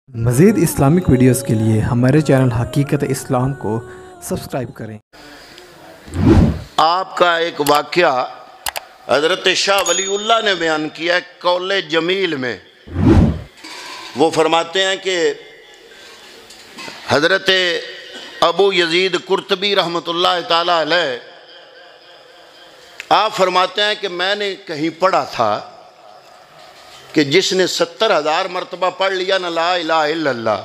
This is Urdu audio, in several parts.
مزید اسلامک ویڈیوز کے لیے ہمارے چینل حقیقت اسلام کو سبسکرائب کریں۔ آپ کا ایک واقعہ حضرت شاہ ولی اللہ نے بیان کیا ہے قول جمیل میں۔ وہ فرماتے ہیں کہ حضرت ابو یزید قرطبی رحمۃ اللہ تعالیٰ علیہ آپ فرماتے ہیں کہ میں نے کہیں پڑھا تھا کہ جس نے 70,000 مرتبہ پڑھ لیا نا لا الہ الا اللہ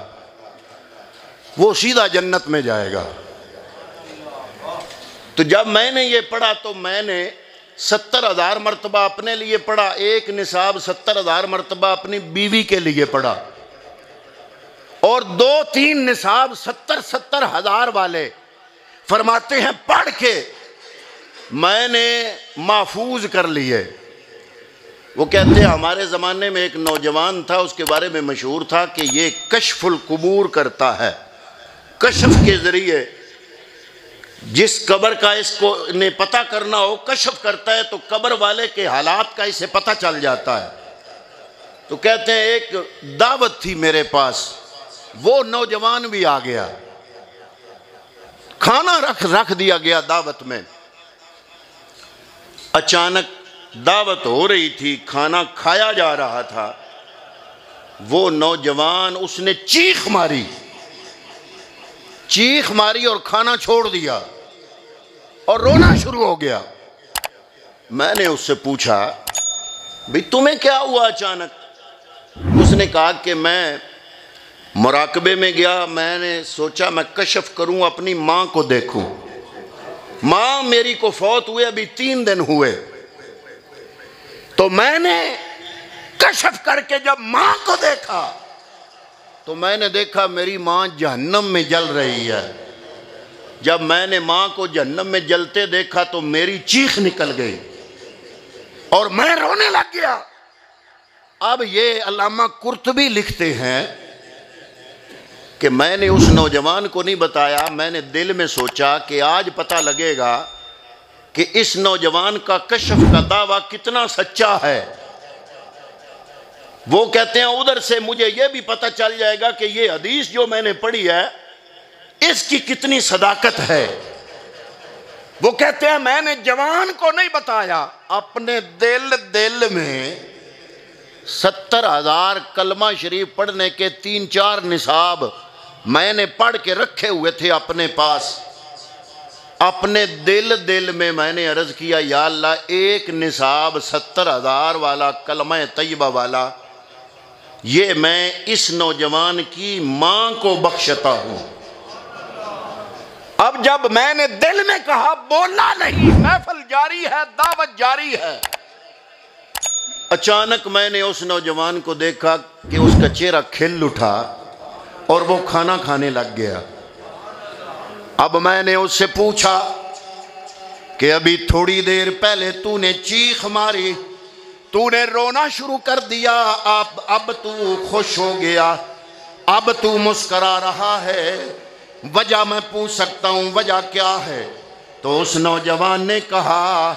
وہ سیدھا جنت میں جائے گا۔ تو جب میں نے یہ پڑھا تو میں نے 70,000 مرتبہ اپنے لیے پڑھا، ایک نصاب 70,000 مرتبہ اپنی بیوی کے لیے پڑھا، اور 2-3 نصاب 70,000 والے فرماتے ہیں پڑھ کے میں نے محفوظ کر لیے۔ وہ کہتے ہیں ہمارے زمانے میں ایک نوجوان تھا، اس کے بارے میں مشہور تھا کہ یہ کشف القبور کرتا ہے، کشف کے ذریعے جس قبر کا اس کو نے پتہ کرنا ہو کشف کرتا ہے، تو قبر والے کے حالات کا اسے پتہ چل جاتا ہے۔ تو کہتے ہیں ایک دعوت تھی میرے پاس، وہ نوجوان بھی آ گیا، کھانا رکھ دیا گیا دعوت میں۔ اچانک دعوت ہو رہی تھی، کھانا کھایا جا رہا تھا، وہ نوجوان اس نے چیخ ماری اور کھانا چھوڑ دیا اور رونا شروع ہو گیا۔ میں نے اس سے پوچھا بھئی تمہیں کیا ہوا اچانک؟ اس نے کہا کہ میں مراقبے میں گیا، میں نے سوچا میں کشف کروں، اپنی ماں کو دیکھوں۔ ماں میری کو فوت ہوئے ابھی 3 دن ہوئے، تو میں نے کشف کر کے جب ماں کو دیکھا تو میں نے دیکھا میری ماں جہنم میں جل رہی ہے۔ جب میں نے ماں کو جہنم میں جلتے دیکھا تو میری چیخ نکل گئی اور میں رونے لگ گیا۔ اب یہ علامہ قرطبی لکھتے ہیں کہ میں نے اس نوجوان کو نہیں بتایا، میں نے دل میں سوچا کہ آج پتہ لگے گا کہ اس نوجوان کا کشف کا دعویٰ کتنا سچا ہے۔ وہ کہتے ہیں ادھر سے مجھے یہ بھی پتہ چل جائے گا کہ یہ حدیث جو میں نے پڑھی ہے اس کی کتنی صداقت ہے۔ وہ کہتے ہیں میں نے جوان کو نہیں بتایا، اپنے دل میں 70,000 کلمہ شریف پڑھنے کے 3-4 نصاب میں نے پڑھ کے رکھے ہوئے تھے اپنے پاس۔ اپنے دل میں میں نے عرض کیا یا اللہ ایک نصاب 70,000 والا کلمہ طیبہ والا یہ میں اس نوجوان کی ماں کو بخشتا ہوں۔ اب جب میں نے دل میں کہا بولا نہیں، محفل جاری ہے، دعوت جاری ہے، اچانک میں نے اس نوجوان کو دیکھا کہ اس کا چہرہ کھل اٹھا اور وہ کھانا کھانے لگ گیا۔ اب میں نے اس سے پوچھا کہ ابھی تھوڑی دیر پہلے تو نے چیخ ماری، تو نے رونا شروع کر دیا، اب تو خوش ہو گیا، اب تو مسکرا رہا ہے، وجہ میں پوچھ سکتا ہوں وجہ کیا ہے؟ تو اس نوجوان نے کہا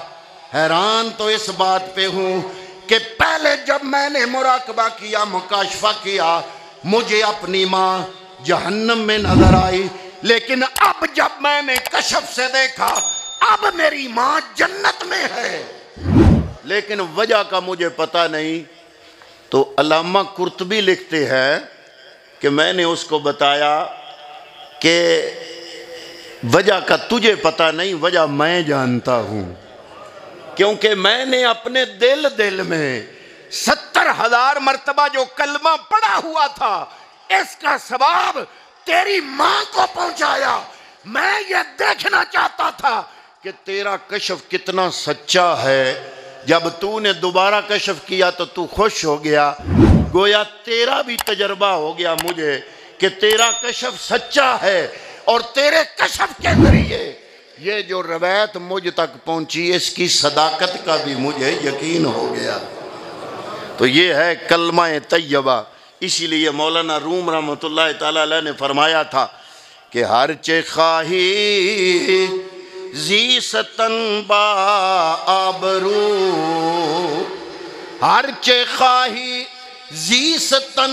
حیران تو اس بات پہ ہوں کہ پہلے جب میں نے مراقبہ کیا، مکاشفہ کیا، مجھے اپنی ماں جہنم میں نظر آئی، لیکن اب جب میں نے کشف سے دیکھا اب میری ماں جنت میں ہے، لیکن وجہ کا مجھے پتہ نہیں۔ تو علامہ قرطبی لکھتے ہیں کہ میں نے اس کو بتایا کہ وجہ کا تجھے پتہ نہیں، وجہ میں جانتا ہوں، کیونکہ میں نے اپنے دل میں 70,000 مرتبہ جو کلمہ پڑھا ہوا تھا اس کا ثواب تیری ماں کو پہنچایا۔ میں یہ دیکھنا چاہتا تھا کہ تیرا کشف کتنا سچا ہے۔ جب تو نے دوبارہ کشف کیا تو تو خوش ہو گیا، گویا تیرا بھی تجربہ ہو گیا مجھے کہ تیرا کشف سچا ہے، اور تیرے کشف کے ذریعے یہ جو روایت مجھ تک پہنچی اس کی صداقت کا بھی مجھے یقین ہو گیا۔ تو یہ ہے کلمہ طیبہ۔ اسی لیے مولانا روم رحمۃ اللہ تعالیٰ علیہ نے فرمایا تھا کہ ہرچہ خواہی زیستن با آبرو، ہرچہ خواہی زیستن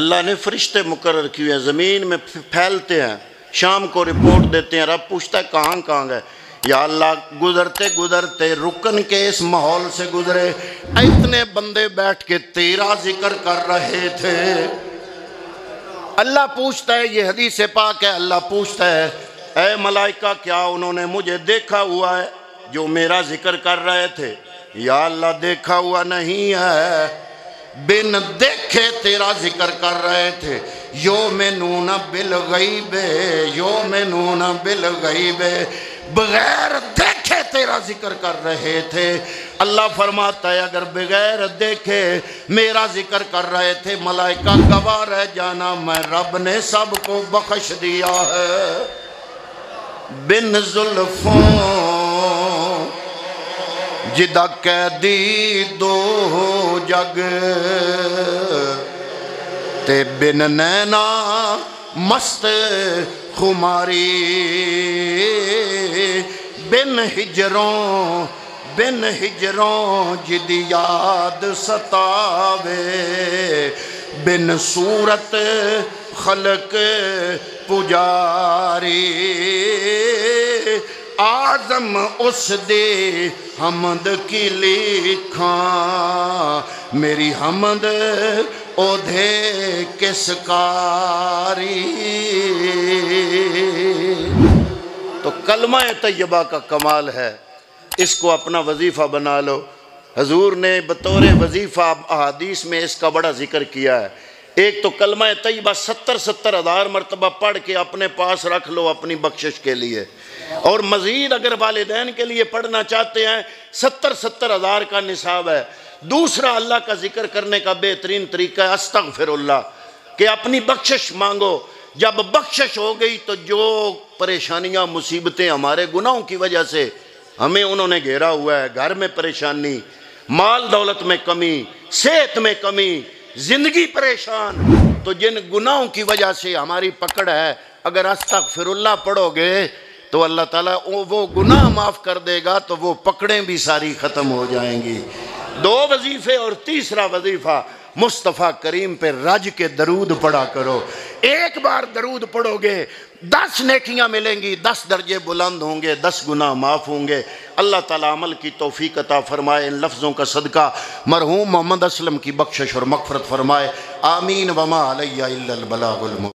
اللہ نے فرشتے مقرر کیے ہیں، زمین میں پھیلتے ہیں، شام کو رپورٹ دیتے ہیں، رب پوچھتا ہے کہاں کہاں گئے؟ یا اللہ گزرتے گزرتے رکن کے اس ماحول سے گزرے، اتنے بندے بیٹھ کے تیرا ذکر کر رہے تھے۔ اللہ پوچھتا ہے، یہ حدیث پاک ہے، اللہ پوچھتا ہے اے ملائکہ کیا انہوں نے مجھے دیکھا ہوا ہے جو میرا ذکر کر رہے تھے؟ یا اللہ دیکھا ہوا نہیں ہے، بن دیکھے تیرا ذکر کر رہے تھے۔ یؤمنون بالغیب، یؤمنون بالغیب، بغیر دیکھے تیرا ذکر کر رہے تھے۔ اللہ فرماتا ہے اگر بغیر دیکھے میرا ذکر کر رہے تھے، ملائکہ گواہ رہ جانا میں رب نے سب کو بخش دیا ہے۔ بن زلفوں جدا قیدی دو جگ، تے بن نینا مست خماری، بن ہجروں جدی یاد ستاوے، بن صورت خلق پجاری، آزم اس دے حمد کی لکھاں، میری حمد اودھے کس کاری۔ تو کلمہ طیبہ کا کمال ہے، اس کو اپنا وظیفہ بنا لو۔ حضور نے بطور وظیفہ احادیث میں اس کا بڑا ذکر کیا ہے۔ ایک تو کلمہ طیبہ 70 ہزار مرتبہ پڑھ کے اپنے پاس رکھ لو اپنی بخشش کے لیے، اور مزید اگر والدین کے لیے پڑھنا چاہتے ہیں 70 ہزار کا نصاب ہے۔ دوسرا اللہ کا ذکر کرنے کا بہترین طریقہ ہے استغفر اللہ، کہ اپنی بخشش مانگو۔ جب بخشش ہو گئی تو جو پریشانیاں مصیبتیں ہمارے گناہوں کی وجہ سے ہمیں انہوں نے گھیرا ہوا ہے، گھر میں پریشانی، مال دولت میں کمی، صحت میں کمی، زندگی پریشان، تو جن گناہوں کی وجہ سے ہماری پکڑ ہے، اگر استغفر اللہ پڑھو گے تو اللہ تعالیٰ وہ گناہ معاف کر دے گا، تو وہ پکڑیں بھی ساری ختم ہو جائیں گی۔ 2 وظیفے، اور تیسرا وظیفہ مصطفیٰ کریم پہ رج کے درود پڑھا کرو۔ ایک بار درود پڑھو گے 10 نیکیاں ملیں گی، 10 درجے بلند ہوں گے، 10 گناہ معاف ہوں گے۔ اللہ تعالیٰ عمل کی توفیق عطا فرمائے۔ ان لفظوں کا صدقہ مرحوم محمد اسلم کی بخشش اور مغفرت فرمائے۔ آمین۔ وما علیہ الا البلاغ المبین۔